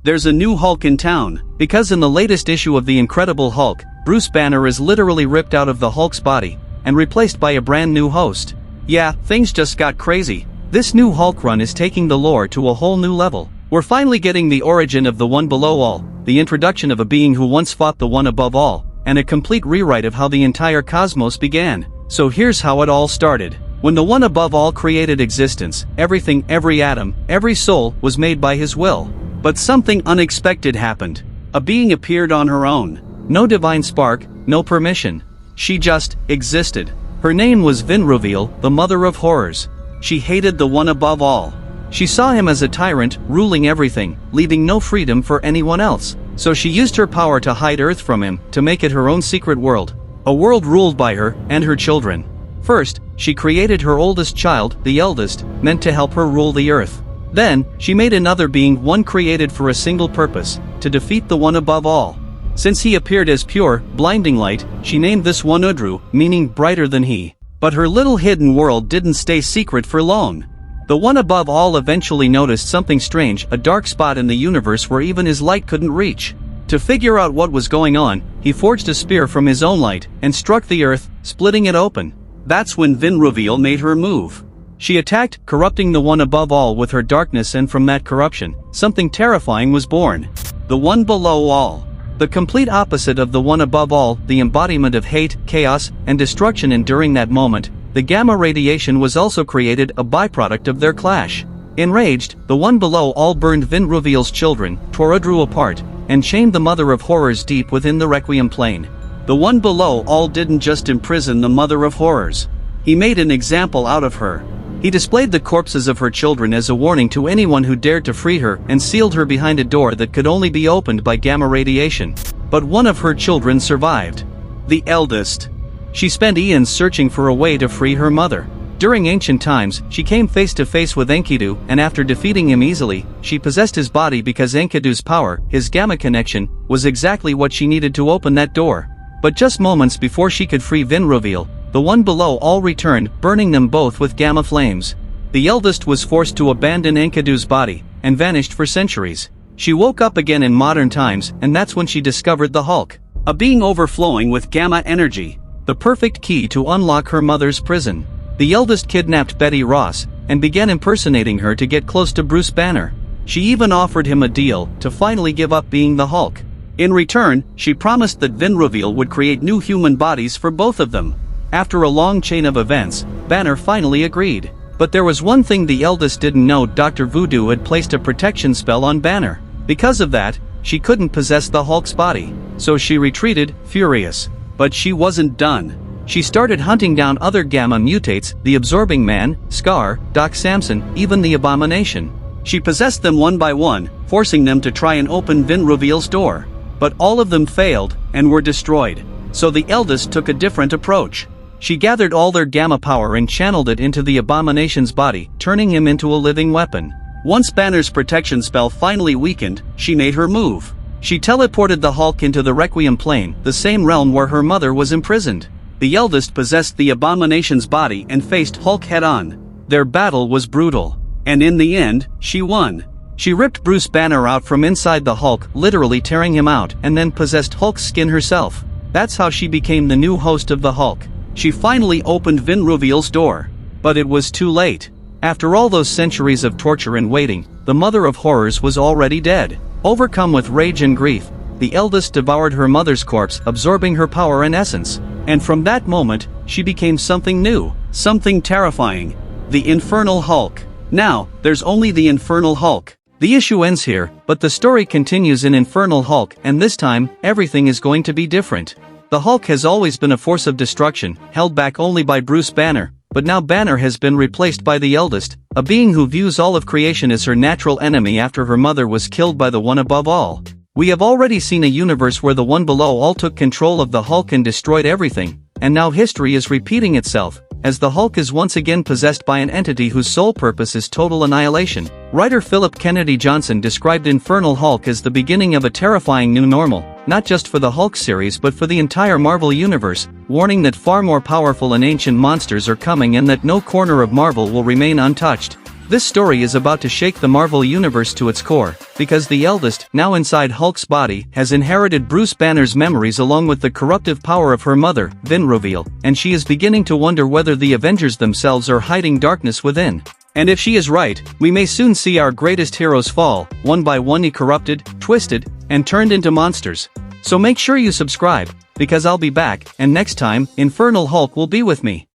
There's a new Hulk in town, because in the latest issue of The Incredible Hulk, Bruce Banner is literally ripped out of the Hulk's body and replaced by a brand new host. Yeah, things just got crazy. This new Hulk run is taking the lore to a whole new level. We're finally getting the origin of the One Below All, the introduction of a being who once fought the One Above All, and a complete rewrite of how the entire cosmos began. So here's how it all started. When the One Above All created existence, everything, every atom, every soul was made by his will. But something unexpected happened. A being appeared on her own. No divine spark, no permission. She just existed. Her name was Vinruviel, the mother of horrors. She hated the One Above All. She saw him as a tyrant, ruling everything, leaving no freedom for anyone else. So she used her power to hide Earth from him, to make it her own secret world. A world ruled by her and her children. First, she created her oldest child, the Eldest, meant to help her rule the Earth. Then, she made another being, one created for a single purpose, to defeat the One Above All. Since he appeared as pure, blinding light, she named this one Udru, meaning brighter than he. But her little hidden world didn't stay secret for long. The One Above All eventually noticed something strange, a dark spot in the universe where even his light couldn't reach. To figure out what was going on, he forged a spear from his own light, and struck the Earth, splitting it open. That's when Vinruviel made her move. She attacked, corrupting the One Above All with her darkness, and from that corruption, something terrifying was born. The One Below All. The complete opposite of the One Above All, the embodiment of hate, chaos, and destruction. And during that moment, the gamma radiation was also created, a byproduct of their clash. Enraged, the One Below All burned Vinruviel's children, tore Udru apart, and chained the Mother of Horrors deep within the Requiem Plain. The One Below All didn't just imprison the Mother of Horrors. He made an example out of her. He displayed the corpses of her children as a warning to anyone who dared to free her, and sealed her behind a door that could only be opened by gamma radiation. But one of her children survived. The Eldest. She spent eons searching for a way to free her mother. During ancient times, she came face to face with Enkidu, and after defeating him easily, she possessed his body because Enkidu's power, his gamma connection, was exactly what she needed to open that door. But just moments before she could free Vinruviel, the One Below All returned, burning them both with gamma flames. The Eldest was forced to abandon Enkidu's body, and vanished for centuries. She woke up again in modern times, and that's when she discovered the Hulk. A being overflowing with gamma energy. The perfect key to unlock her mother's prison. The Eldest kidnapped Betty Ross, and began impersonating her to get close to Bruce Banner. She even offered him a deal, to finally give up being the Hulk. In return, she promised that Vinruviel would create new human bodies for both of them. After a long chain of events, Banner finally agreed. But there was one thing the Eldest didn't know: Dr. Voodoo had placed a protection spell on Banner. Because of that, she couldn't possess the Hulk's body. So she retreated, furious. But she wasn't done. She started hunting down other gamma mutates, the Absorbing Man, Scar, Doc Samson, even the Abomination. She possessed them one by one, forcing them to try and open Vinruviel's door. But all of them failed, and were destroyed. So the Eldest took a different approach. She gathered all their gamma power and channeled it into the Abomination's body, turning him into a living weapon. Once Banner's protection spell finally weakened, she made her move. She teleported the Hulk into the Requiem Plain, the same realm where her mother was imprisoned. The Eldest possessed the Abomination's body and faced Hulk head-on. Their battle was brutal. And in the end, she won. She ripped Bruce Banner out from inside the Hulk, literally tearing him out, and then possessed Hulk's skin herself. That's how she became the new host of the Hulk. She finally opened Vinruviel's door. But it was too late. After all those centuries of torture and waiting, the Mother of Horrors was already dead. Overcome with rage and grief, the Eldest devoured her mother's corpse, absorbing her power and essence. And from that moment, she became something new, something terrifying. The Infernal Hulk. Now, there's only the Infernal Hulk. The issue ends here, but the story continues in Infernal Hulk, and this time, everything is going to be different. The Hulk has always been a force of destruction, held back only by Bruce Banner, but now Banner has been replaced by the Eldest, a being who views all of creation as her natural enemy after her mother was killed by the One Above All. We have already seen a universe where the One Below All took control of the Hulk and destroyed everything, and now history is repeating itself, as the Hulk is once again possessed by an entity whose sole purpose is total annihilation. Writer Philip Kennedy Johnson described Infernal Hulk as the beginning of a terrifying new normal, not just for the Hulk series but for the entire Marvel universe, warning that far more powerful and ancient monsters are coming and that no corner of Marvel will remain untouched. This story is about to shake the Marvel Universe to its core, because the Eldest, now inside Hulk's body, has inherited Bruce Banner's memories along with the corruptive power of her mother, Vinruviel, and she is beginning to wonder whether the Avengers themselves are hiding darkness within. And if she is right, we may soon see our greatest heroes fall, one by one corrupted, twisted, and turned into monsters. So make sure you subscribe, because I'll be back, and next time, Infernal Hulk will be with me.